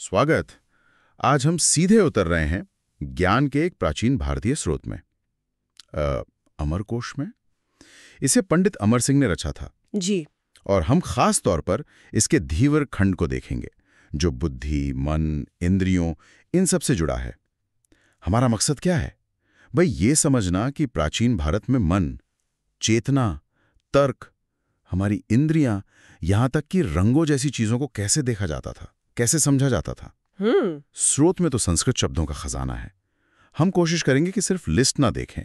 स्वागत। आज हम सीधे उतर रहे हैं ज्ञान के एक प्राचीन भारतीय स्रोत में, अमरकोश में। इसे पंडित अमर सिंह ने रचा था जी। और हम खास तौर पर इसके धीवर खंड को देखेंगे, जो बुद्धि, मन, इंद्रियों, इन सब से जुड़ा है। हमारा मकसद क्या है भाई? ये समझना कि प्राचीन भारत में मन, चेतना, तर्क, हमारी इंद्रियां, यहां तक कि रंगों जैसी चीजों को कैसे देखा जाता था, कैसे समझा जाता था। स्रोत में तो संस्कृत शब्दों का खजाना है। हम कोशिश करेंगे कि सिर्फ लिस्ट ना देखें,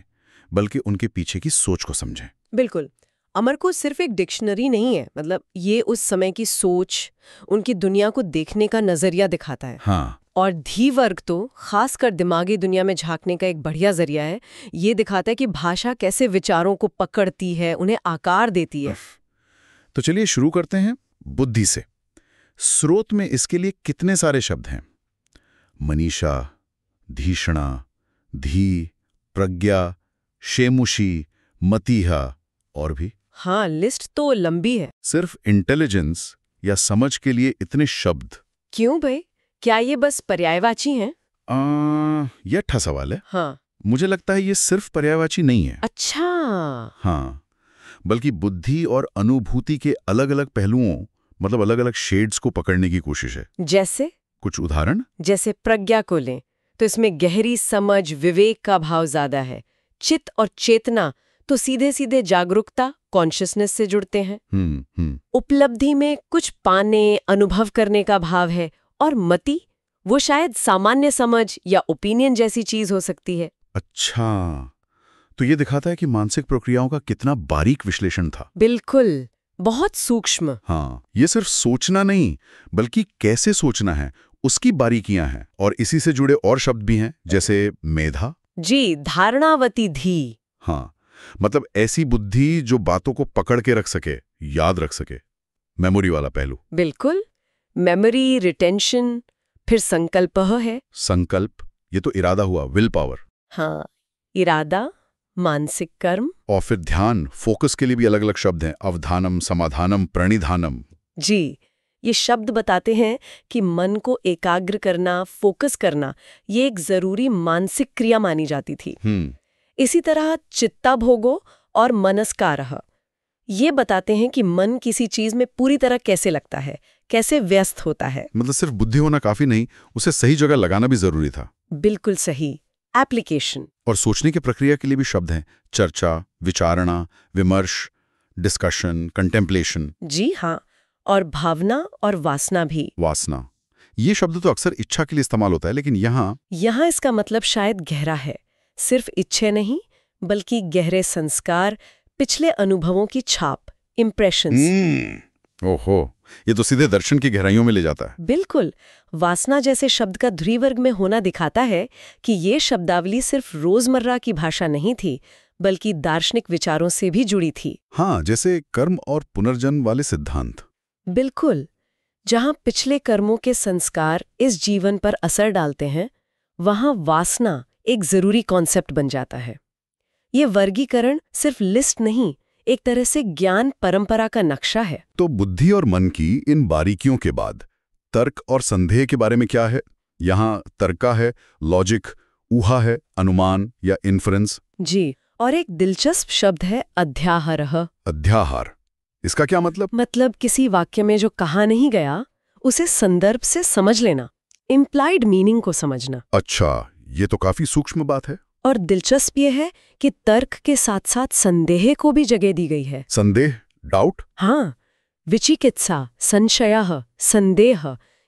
बल्कि उनके पीछे की सोच को समझें। बिल्कुल। अमरकोश सिर्फ एक डिक्शनरी नहीं है, मतलब ये उस समय की सोच, उनकी दुनिया को देखने का नजरिया दिखाता है। हाँ। और धी वर्ग तो खासकर दिमागी दुनिया में झांकने का एक बढ़िया जरिया है। ये दिखाता है कि भाषा कैसे विचारों को पकड़ती है, उन्हें आकार देती है। तो चलिए शुरू करते हैं बुद्धि से। स्रोत में इसके लिए कितने सारे शब्द हैं? मनीषा, धीषणा, धी, प्रज्ञा, शेमुषी, मतीहा और भी। हाँ, लिस्ट तो लंबी है। सिर्फ इंटेलिजेंस या समझ के लिए इतने शब्द क्यों भाई? क्या ये बस पर्यायवाची हैं? यह अच्छा सवाल है। हाँ। मुझे लगता है ये सिर्फ पर्यायवाची नहीं है। अच्छा। हाँ, बल्कि बुद्धि और अनुभूति के अलग अलग पहलुओं, मतलब अलग अलग शेड्स को पकड़ने की कोशिश है। जैसे? कुछ उदाहरण? जैसे प्रज्ञा को लें तो इसमें गहरी समझ, विवेक का भाव ज्यादा है। चित्त और चेतना तो सीधे सीधे जागरूकता, कॉन्शियसनेस से जुड़ते हैं। उपलब्धि में कुछ पाने, अनुभव करने का भाव है। और मति, वो शायद सामान्य समझ या ओपिनियन जैसी चीज हो सकती है। अच्छा, तो ये दिखाता है कि मानसिक प्रक्रियाओं का कितना बारीक विश्लेषण था। बिल्कुल, बहुत सूक्ष्म। हाँ, ये सिर्फ सोचना नहीं, बल्कि कैसे सोचना है उसकी बारीकियां हैं। और इसी से जुड़े और शब्द भी हैं, जैसे मेधा। जी, धारणावती धी। हाँ, मतलब ऐसी बुद्धि जो बातों को पकड़ के रख सके, याद रख सके। मेमोरी वाला पहलू। बिल्कुल, मेमोरी, रिटेंशन। फिर संकल्प है। संकल्प, ये तो इरादा हुआ, विल पावर। हाँ, इरादा, मानसिक कर्म। और फिर ध्यान, फोकस के लिए भी अलग अलग शब्द हैं, अवधानम, समाधानम, प्रणिधानम। जी, ये शब्द बताते हैं कि मन को एकाग्र करना, फोकस करना, ये एक जरूरी मानसिक क्रिया मानी जाती थी। इसी तरह चित्ताभोगो और मनस्कारः, ये बताते हैं कि मन किसी चीज में पूरी तरह कैसे लगता है, कैसे व्यस्त होता है। मतलब सिर्फ बुद्धि होना काफी नहीं, उसे सही जगह लगाना भी जरूरी था। बिल्कुल सही। एप्लीकेशन। और सोचने की प्रक्रिया के लिए भी शब्द हैं, चर्चा, विचारणा, विमर्श, डिस्कशन, कंटेम्पलेशन। जी हाँ, और भावना और वासना भी। वासना, ये शब्द तो अक्सर इच्छा के लिए इस्तेमाल होता है, लेकिन यहाँ इसका मतलब शायद गहरा है। सिर्फ इच्छा नहीं, बल्कि गहरे संस्कार, पिछले अनुभवों की छाप, इम्प्रेशंस। ओहो, ये तो सीधे दर्शन की गहराइयों में ले जाता है। बिल्कुल। वासना जैसे शब्द का ध्रुवर्ग में होना दिखाता है कि ये शब्दावली सिर्फ रोजमर्रा की भाषा नहीं थी, बल्कि दार्शनिक विचारों से भी जुड़ी थी। हाँ, जैसे कर्म और पुनर्जन्म वाले सिद्धांत। बिल्कुल, जहां पिछले कर्मों के संस्कार इस जीवन पर असर डालते हैं, वहां वासना एक जरूरी कॉन्सेप्ट बन जाता है। ये वर्गीकरण सिर्फ लिस्ट नहीं, एक तरह से ज्ञान परंपरा का नक्शा है। तो बुद्धि और मन की इन बारीकियों के बाद तर्क और संदेह के बारे में क्या है? यहाँ तर्का है, लॉजिक, ऊहा है, अनुमान या इन्फ्रेंस। जी, और एक दिलचस्प शब्द है अध्याहारः। अध्याहार, इसका क्या मतलब? मतलब किसी वाक्य में जो कहा नहीं गया, उसे संदर्भ से समझ लेना, इम्प्लाइड मीनिंग को समझना। अच्छा, ये तो काफी सूक्ष्म बात है। और दिलचस्प ये है कि तर्क के साथ साथ संदेह को भी जगह दी गई है। संदेह, डाउट? हाँ, विचिकित्सा, संशयः, संदेह,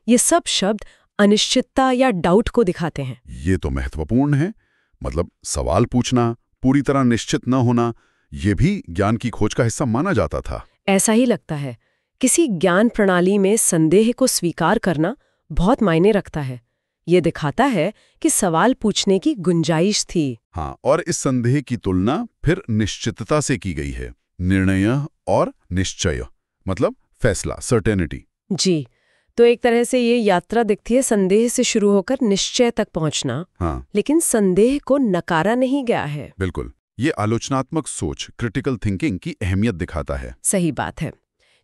ये सब शब्द अनिश्चितता या डाउट को दिखाते हैं। ये तो महत्वपूर्ण है। मतलब सवाल पूछना, पूरी तरह निश्चित न होना, ये भी ज्ञान की खोज का हिस्सा माना जाता था। ऐसा ही लगता है। किसी ज्ञान प्रणाली में संदेह को स्वीकार करना बहुत मायने रखता है। ये दिखाता है कि सवाल पूछने की गुंजाइश थी। हाँ, और इस संदेह की तुलना फिर निश्चितता से की गई है। निर्णय और निश्चय, मतलब फैसला, सर्टेनिटी। जी, तो एक तरह से ये यात्रा दिखती है संदेह से शुरू होकर निश्चय तक पहुंचना। हाँ, लेकिन संदेह को नकारा नहीं गया है। बिल्कुल, ये आलोचनात्मक सोच, क्रिटिकल थिंकिंग की अहमियत दिखाता है। सही बात है।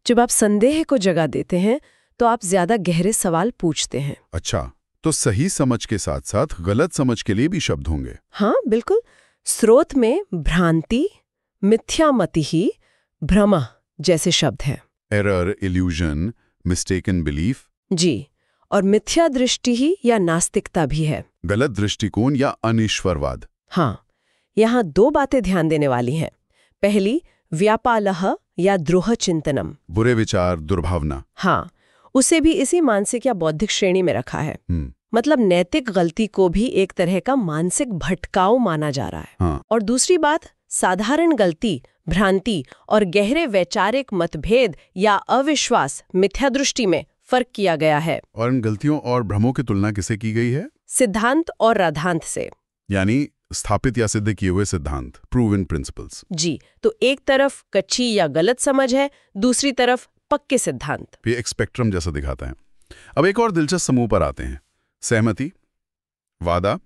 जब आप संदेह को जगह देते हैं, तो आप ज्यादा गहरे सवाल पूछते हैं। अच्छा, तो सही समझ के साथ साथ गलत समझ के लिए भी शब्द होंगे। हाँ बिल्कुल। स्रोत में भ्रांति, मिथ्यामति, भ्रम जैसे शब्द हैं। Error, illusion, mistaken belief. जी, और मिथ्या दृष्टि ही या नास्तिकता भी है। गलत दृष्टिकोण या अनिश्वरवाद। हाँ, यहाँ 2 बातें ध्यान देने वाली हैं। पहली, व्यापालह या द्रोह चिंतनम। बुरे विचार, दुर्भावना। हाँ, उसे भी इसी मानसिक या बौद्धिक श्रेणी में रखा है। मतलब नैतिक गलती को भी एक तरह का मानसिक भटकाव माना जा रहा है। हाँ। और दूसरी बात, साधारण गलती, भ्रांति और गहरे वैचारिक मतभेद या अविश्वास, मिथ्या दृष्टि में फर्क किया गया है। और इन गलतियों और भ्रमों की तुलना किसे की गई है? सिद्धांत और राधांत से। यानी स्थापित या सिद्ध किए हुए सिद्धांत, प्रूवन प्रिंसिपल्स। जी, तो एक तरफ कच्ची या गलत समझ है, दूसरी तरफ पक्के सिद्धांत। ये एक स्पेक्ट्रम जैसा दिखाता है। अब एक और दिलचस्प समूह पर आते हैं, सहमति, वादा,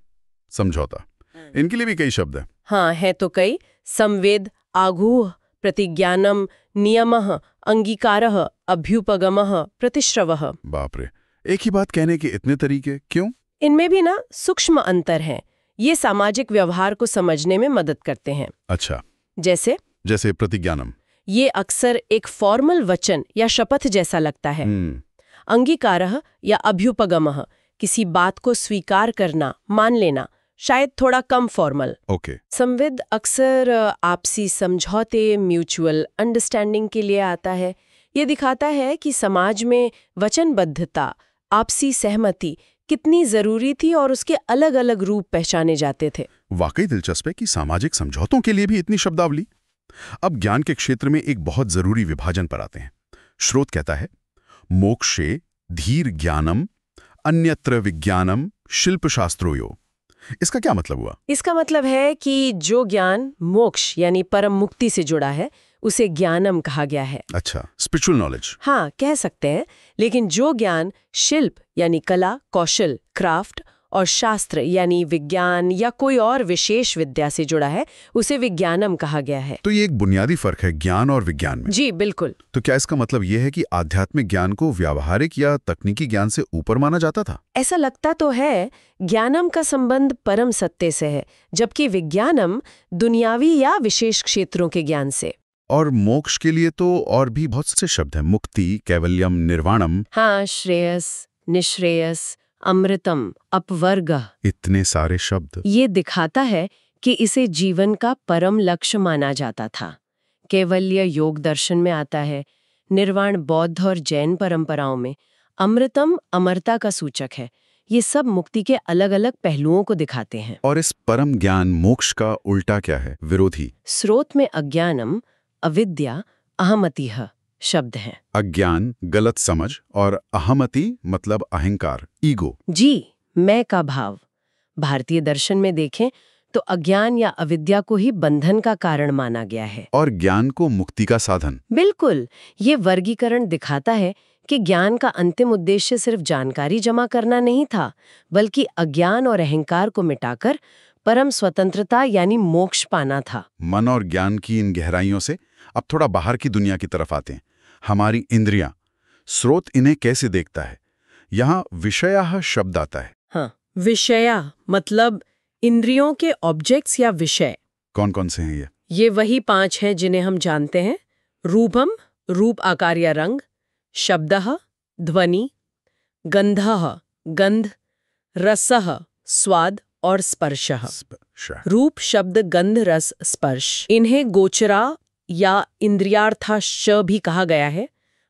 समझौता। इनके लिए भी कई शब्द हैं। हाँ, है तो कई। संवेद, आगूह, प्रतिज्ञानम, नियमः, अंगीकारः, अभ्युपगमः, प्रतिश्रवः। बाप रे, एक ही बात कहने के इतने तरीके क्यों? इनमें भी ना सूक्ष्म अंतर हैं। ये सामाजिक व्यवहार को समझने में मदद करते हैं। अच्छा, जैसे प्रतिज्ञानम। ये अक्सर एक फॉर्मल वचन या शपथ जैसा लगता है। अंगीकारः या अभ्युपगमः, किसी बात को स्वीकार करना, मान लेना, शायद थोड़ा कम फॉर्मल। ओके। संविद अक्सर आपसी समझौते, म्यूचुअल अंडरस्टैंडिंग के लिए आता है। ये दिखाता है कि समाज में वचनबद्धता, आपसी सहमति कितनी जरूरी थी और उसके अलग अलग रूप पहचाने जाते थे। वाकई दिलचस्प है कि सामाजिक समझौतों के लिए भी इतनी शब्दावली। अब ज्ञान के क्षेत्र में एक बहुत जरूरी विभाजन पर आते हैं। स्रोत कहता है, मोक्षे धीर ज्ञानम अन्यत्र विज्ञानम शिल्पशास्त्रोयो। इसका क्या मतलब हुआ? इसका मतलब है कि जो ज्ञान मोक्ष यानी परम मुक्ति से जुड़ा है, उसे ज्ञानम कहा गया है। अच्छा, स्पिरिचुअल नॉलेज। हाँ, कह सकते हैं। लेकिन जो ज्ञान शिल्प यानी कला, कौशल, क्राफ्ट और शास्त्र यानी विज्ञान या कोई और विशेष विद्या से जुड़ा है, उसे विज्ञानम कहा गया है। तो ये एक बुनियादी फर्क है ज्ञान और विज्ञान में। जी बिल्कुल। तो क्या इसका मतलब यह है कि आध्यात्मिक ज्ञान को व्यावहारिक या तकनीकी ज्ञान से ऊपर माना जाता था? ऐसा लगता तो है। ज्ञानम का संबंध परम सत्य से है, जबकि विज्ञानम दुनियावी या विशेष क्षेत्रों के ज्ञान से। और मोक्ष के लिए तो और भी बहुत से शब्द हैं, मुक्ति, कैवल्यम, निर्वाणम। हाँ, श्रेयस, निश्रेयस, अमृतम, अपवर्ग। इतने सारे शब्द। ये दिखाता है कि इसे जीवन का परम लक्ष्य माना जाता था। कैवल्य योग दर्शन में आता है, निर्वाण बौद्ध और जैन परंपराओं में, अमृतम अमरता का सूचक है। ये सब मुक्ति के अलग अलग पहलुओं को दिखाते हैं। और इस परम ज्ञान मोक्ष का उल्टा क्या है? विरोधी। स्रोत में अज्ञानम, अविद्या, अहमतिह शब्द हैं। अज्ञान, गलत समझ, और अहमति मतलब अहंकार, ईगो। जी, मैं का भाव। भारतीय दर्शन में देखें तो अज्ञान या अविद्या को ही बंधन का कारण माना गया है, और ज्ञान को मुक्ति का साधन। बिल्कुल। ये वर्गीकरण दिखाता है कि ज्ञान का अंतिम उद्देश्य सिर्फ जानकारी जमा करना नहीं था, बल्कि अज्ञान और अहंकार को मिटाकर परम स्वतंत्रता यानी मोक्ष पाना था। मन और ज्ञान की इन गहराइयों से अब थोड़ा बाहर की दुनिया की तरफ आते हैं। हमारी इंद्रियां, स्रोत इन्हें कैसे देखता है? यहाँ विषयः शब्द आता है। हाँ, विषया मतलब इंद्रियों के ऑब्जेक्ट्स या विषय। कौन कौन से हैं ये? ये वही 5 हैं जिन्हें हम जानते हैं। रूपम, रूप, आकार या रंग। शब्दः, ध्वनि। गंधः, गंध। रसः, स्वाद और स्पर्शः। रूप, शब्द, गंध, रस, स्पर्श, इन्हें गोचरा या इंद्रियार्थाश्च भी कहा गया है।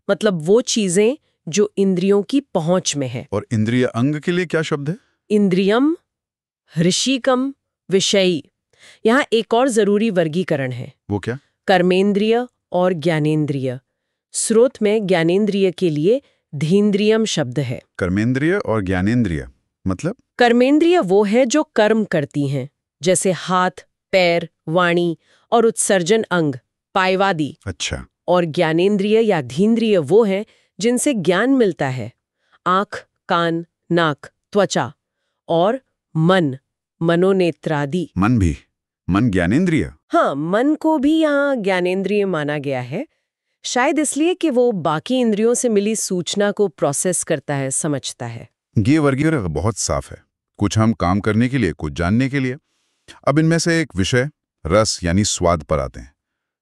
मतलब वो चीजें जो इंद्रियों की पहुंच में है। और इंद्रिय अंग के लिए क्या शब्द है? इंद्रियम, ऋषिकम, विषयी। यहाँ एक और जरूरी वर्गीकरण है। वो क्या? कर्मेंद्रिय और ज्ञानेंद्रिय। स्रोत में ज्ञानेंद्रिय के लिए धीन्द्रियम शब्द है। कर्मेंद्रिय और ज्ञानेंद्रिय मतलब? कर्मेंद्रिय वो है जो कर्म करती हैं, जैसे हाथ, पैर, वाणी और उत्सर्जन अंग, पायवादी। अच्छा। और ज्ञानेंद्रिय या धीन्द्रिय वो हैं जिनसे ज्ञान मिलता है, आँख, कान, नाक, त्वचा। और मन, मनोनेत्रादि। मन भी? मन ज्ञानेंद्रिय? हाँ, मन को भी यहाँ ज्ञानेंद्रिय माना गया है। शायद इसलिए कि वो बाकी इंद्रियों से मिली सूचना को प्रोसेस करता है, समझता है। ये वर्गीकरण बहुत साफ है, कुछ हम काम करने के लिए, कुछ जानने के लिए। अब इनमें से एक विषय रस यानी स्वाद पर आते हैं।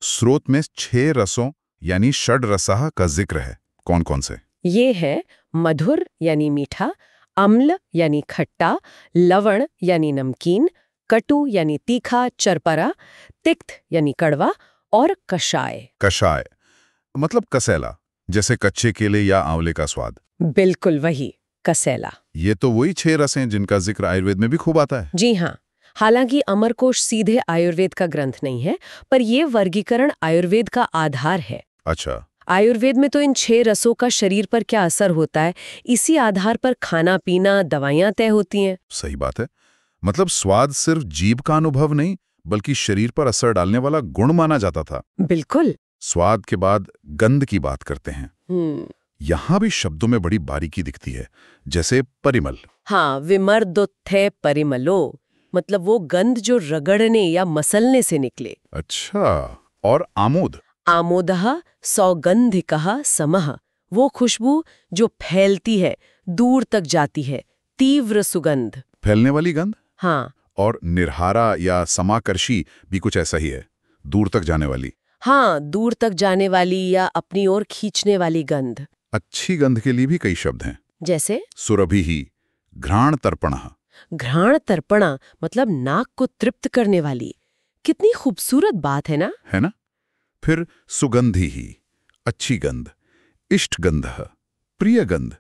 स्रोत में 6 रसों यानी षड रसाः का जिक्र है। कौन कौन से? ये है मधुर यानी मीठा, अम्ल यानी खट्टा, लवण यानी नमकीन, कटु यानी तीखा चरपरा, तिक्त यानी कड़वा और कषाय। कषाय मतलब कसैला, जैसे कच्चे केले या आंवले का स्वाद। बिल्कुल वही, कसैला। ये तो वही 6 रस हैं जिनका जिक्र आयुर्वेद में भी खूब आता है। जी हाँ, हालांकि अमरकोश सीधे आयुर्वेद का ग्रंथ नहीं है, पर ये वर्गीकरण आयुर्वेद का आधार है। अच्छा। आयुर्वेद में तो इन 6 रसों का शरीर पर क्या असर होता है, इसी आधार पर खाना पीना, दवाइयां तय होती हैं। सही बात है। मतलब स्वाद सिर्फ जीभ का अनुभव नहीं, बल्कि शरीर पर असर डालने वाला गुण माना जाता था। बिल्कुल। स्वाद के बाद गंध की बात करते हैं। यहां भी शब्दों में बड़ी बारीकी दिखती है, जैसे परिमल। हाँ, विमर्दोत्थे परिमलो, मतलब वो गंध जो रगड़ने या मसलने से निकले। अच्छा। और आमोद? आमोदः सौगंधिकः समः, वो खुशबू जो फैलती है, दूर तक जाती है, तीव्र सुगंध। फैलने वाली गंध? हाँ। और निर्हारा या समाकर्षी भी कुछ ऐसा ही है, दूर तक जाने वाली। हाँ, दूर तक जाने वाली या अपनी ओर खींचने वाली गंध। अच्छी गंध के लिए भी कई शब्द हैं, जैसे सुरभिः, घ्राण तर्पणः। घ्राण तर्पणा मतलब नाक को तृप्त करने वाली। कितनी खूबसूरत बात है ना? है ना? फिर सुगंधिः, अच्छी गंध, इष्ट गंधः, प्रिय गंध,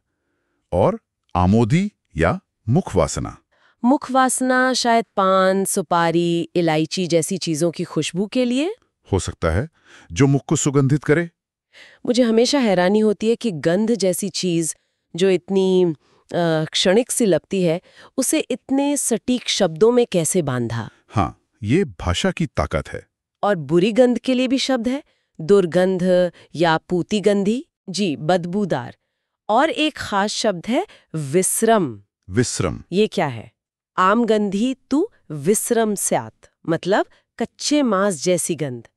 और आमोदी या मुख वासना। मुख वासना शायद पान, सुपारी, इलायची जैसी चीजों की खुशबू के लिए हो सकता है, जो मुख को सुगंधित करे। मुझे हमेशा हैरानी होती है कि गंध जैसी चीज जो इतनी क्षणिक सी लगती है, उसे इतने सटीक शब्दों में कैसे बांधा। हाँ, ये भाषा की ताकत है। और बुरी गंध के लिए भी शब्द है, दुर्गंध या पूतिगंधी, जी बदबूदार। और एक खास शब्द है विश्रम। विश्रम ये क्या है? आम गंधी तु विश्रम स्यात्, मतलब कच्चे मांस जैसी गंध,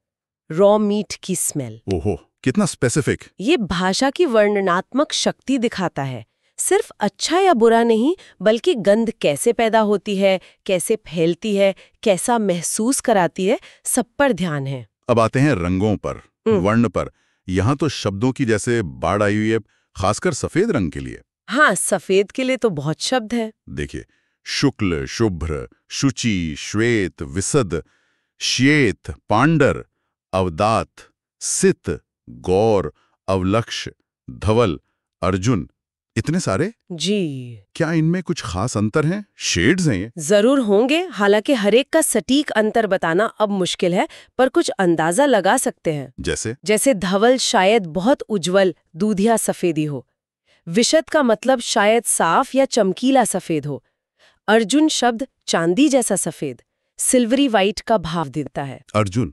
रॉ मीट की स्मेल। ओहो, कितना स्पेसिफिक। ये भाषा की वर्णनात्मक शक्ति दिखाता है। सिर्फ अच्छा या बुरा नहीं, बल्कि गंध कैसे पैदा होती है, कैसे फैलती है, कैसा महसूस कराती है, सब पर ध्यान है। अब आते हैं रंगों पर, वर्ण पर। यहाँ तो शब्दों की जैसे बाढ़ आई हुई है, खासकर सफेद रंग के लिए। हाँ, सफेद के लिए तो बहुत शब्द है। देखिए, शुक्ल, शुभ्र, शुचि, श्वेत, विशद, श्वेत, पांडर, अवदात, सित, गौर, अवलक्ष, धवल, अर्जुन, इतने सारे। जी। क्या इनमें कुछ खास अंतर हैं? शेड्स हैं ये? जरूर होंगे, हालांकि हर एक का सटीक अंतर बताना अब मुश्किल है, पर कुछ अंदाजा लगा सकते हैं। जैसे धवल शायद बहुत उज्जवल दूधिया सफेदी हो, विशद का मतलब शायद साफ या चमकीला सफेद हो, अर्जुन शब्द चांदी जैसा सफेद, सिल्वरी वाइट का भाव देता है। अर्जुन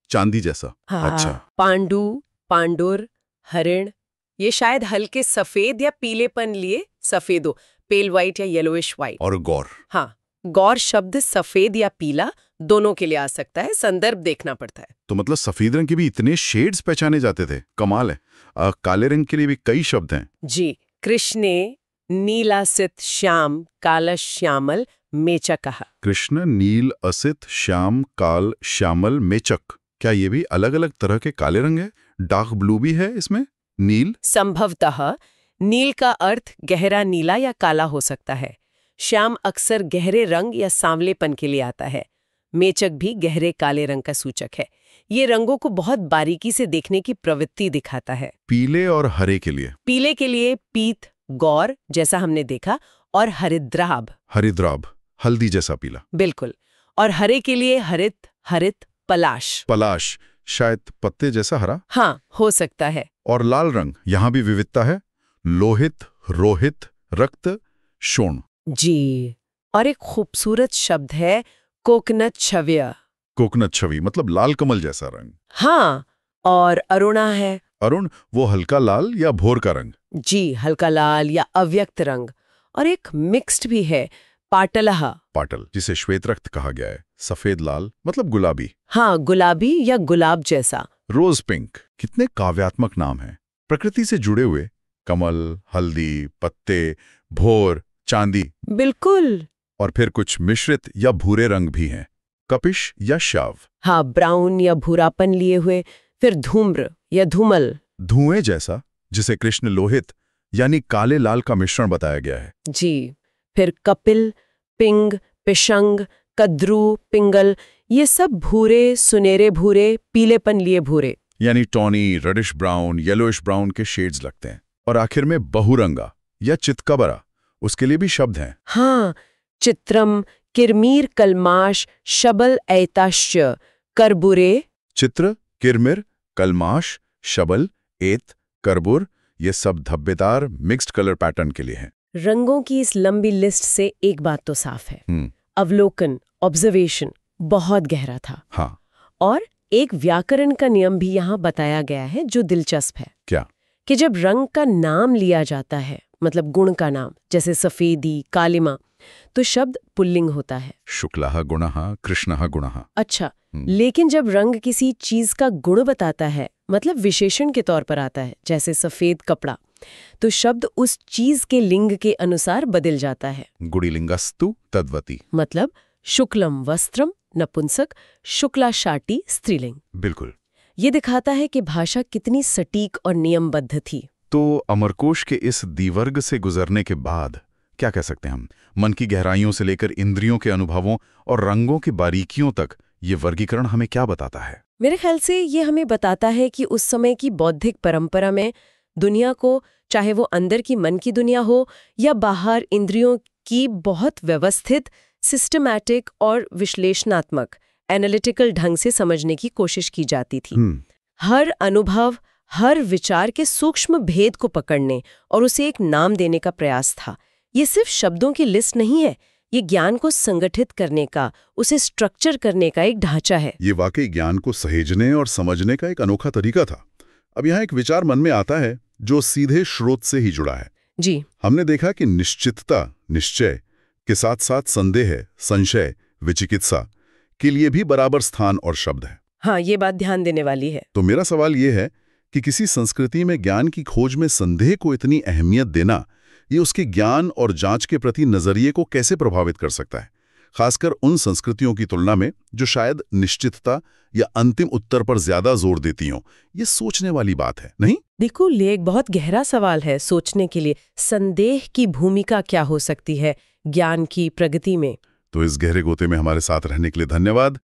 चांदी जैसा। हाँ। अच्छा। पांडु, पांडुर, हरिण, ये शायद हल्के सफेद या पीलेपन लिए सफेद हो, पेल व्हाइट या येलोइश व्हाइट। और गौर? हाँ, गौर शब्द सफेद या पीला दोनों के लिए आ सकता है, संदर्भ देखना पड़ता है। तो मतलब सफेद रंग के भी इतने शेड्स पहचाने जाते थे, कमाल है। काले रंग के लिए भी कई शब्द हैं। जी, कृष्णे नीलासित श्याम काल श्यामल मेचकः। कृष्ण, नील, असित, श्याम, काल, श्यामल, मेचक। क्या ये भी अलग अलग तरह के काले रंग है? डार्क ब्लू भी है इसमें? नील? संभवतः नील का अर्थ गहरा नीला या काला हो सकता है। श्याम अक्सर गहरे रंग या सांवलेपन के लिए आता है। मेचक भी गहरे काले रंग का सूचक है। ये रंगों को बहुत बारीकी से देखने की प्रवृत्ति दिखाता है। पीले और हरे के लिए? पीले के लिए पीत, गौर जैसा हमने देखा, और हरिद्राभ। हरिद्राभ, हल्दी जैसा पीला। बिल्कुल। और हरे के लिए हरित, हरित, पलाश। पलाश, शायद पत्ते जैसा हरा। हाँ, हो सकता है। और लाल रंग, यहाँ भी विविधता है। लोहित, रोहित, रक्त, शोण। जी। और एक खूबसूरत शब्द है कोकनट छव्य। कोकनट छवि मतलब लाल कमल जैसा रंग। हाँ, और अरुणा है। अरुण, वो हल्का लाल या भोर का रंग। जी, हल्का लाल या अव्यक्त रंग। और एक मिक्स्ड भी है, पाटलः। पाटल, जिसे श्वेत रक्त कहा गया है, सफेद लाल मतलब गुलाबी। हाँ, गुलाबी या गुलाब जैसा, रोज पिंक, कितने काव्यात्मक नाम हैं। प्रकृति से जुड़े हुए, कमल, हल्दी, पत्ते, भोर, चांदी। बिल्कुल। और फिर कुछ मिश्रित या भूरे रंग भी हैं, कपिश या शाव। हाँ, ब्राउन या भूरापन लिए हुए। फिर धूम्र या धूमल, धुएं जैसा, जिसे कृष्ण लोहित यानी काले लाल का मिश्रण बताया गया है। जी। फिर कपिल, पिंग, पिशंग, कद्रू, पिंगल, ये सब भूरे, सुनहरे भूरे, पीलेपन लिए भूरे, यानी tawny, reddish brown, yellowish brown के शेड्स लगते हैं। और आखिर में बहुरंगा या चितकबरा, उसके लिए भी शब्द हैं। हाँ, चित्रम, किरमीर, कलमाश, शबल, ऐताश्च, करबुरे। चित्र, किरमिर, कलमाश, शबल, एत, करबुर, ये सब धब्बेदार मिक्स्ड कलर पैटर्न के लिए हैं। रंगों की इस लंबी लिस्ट से एक बात तो साफ है, अवलोकन, ऑब्जर्वेशन बहुत गहरा था। हाँ। और एक व्याकरण का नियम भी यहाँ बताया गया है जो दिलचस्प है। क्या? कि जब रंग का नाम लिया जाता है, मतलब गुण का नाम, जैसे सफेदी, कालिमा, तो शब्द पुल्लिंग होता है, शुक्लः गुणः, कृष्णः गुणः। अच्छा, लेकिन जब रंग किसी चीज का गुण बताता है, मतलब विशेषण के तौर पर आता है, जैसे सफेद कपड़ा, तो शब्द उस चीज के लिंग के अनुसार बदल जाता है। गुड़िलिंगस्तु तद्वती। मतलब शुक्लम वस्त्रम नपुंसक, शुक्ला शाटी स्त्रीलिंग। बिल्कुल। ये दिखाता है कि भाषा कितनी सटीक और नियमबद्ध थी। तो अमरकोश के इस द्विवर्ग से गुजरने के बाद क्या कह सकते हैं हम? मन की गहराइयों से लेकर इंद्रियों के अनुभवों और रंगों की बारीकियों तक ये वर्गीकरण हमें क्या बताता है? मेरे ख्याल से ये हमें बताता है कि उस समय की बौद्धिक परंपरा में दुनिया को, चाहे वो अंदर की मन की दुनिया हो या बाहर इंद्रियों की, बहुत व्यवस्थित, सिस्टमैटिक और विश्लेषणात्मक, एनालिटिकल ढंग से समझने की कोशिश की जाती थी। हर अनुभव, हर विचार के सूक्ष्म भेद को पकड़ने और उसे एक नाम देने का प्रयास था। ये सिर्फ शब्दों की लिस्ट नहीं है, ये ज्ञान को संगठित करने का, उसे स्ट्रक्चर करने का एक ढांचा है। ये वाकई ज्ञान को सहेजने और समझने का एक अनोखा तरीका था। अब यहाँ एक विचार मन में आता है जो सीधे स्रोत से ही जुड़ा है। जी। हमने देखा कि निश्चितता, निश्चय के साथ साथ संदेह, संशय, विचिकित्सा के लिए भी बराबर स्थान और शब्द है। हाँ, ये बात ध्यान देने वाली है। तो मेरा सवाल ये है कि किसी संस्कृति में ज्ञान की खोज में संदेह को इतनी अहमियत देना, ये उसके ज्ञान और जांच के प्रति नजरिए को कैसे प्रभावित कर सकता है, खासकर उन संस्कृतियों की तुलना में जो शायद निश्चितता या अंतिम उत्तर पर ज्यादा जोर देती हों। ये सोचने वाली बात है, नहीं? देखो, ये एक बहुत गहरा सवाल है सोचने के लिए। संदेह की भूमिका क्या हो सकती है ज्ञान की प्रगति में? तो इस गहरे गोते में हमारे साथ रहने के लिए धन्यवाद।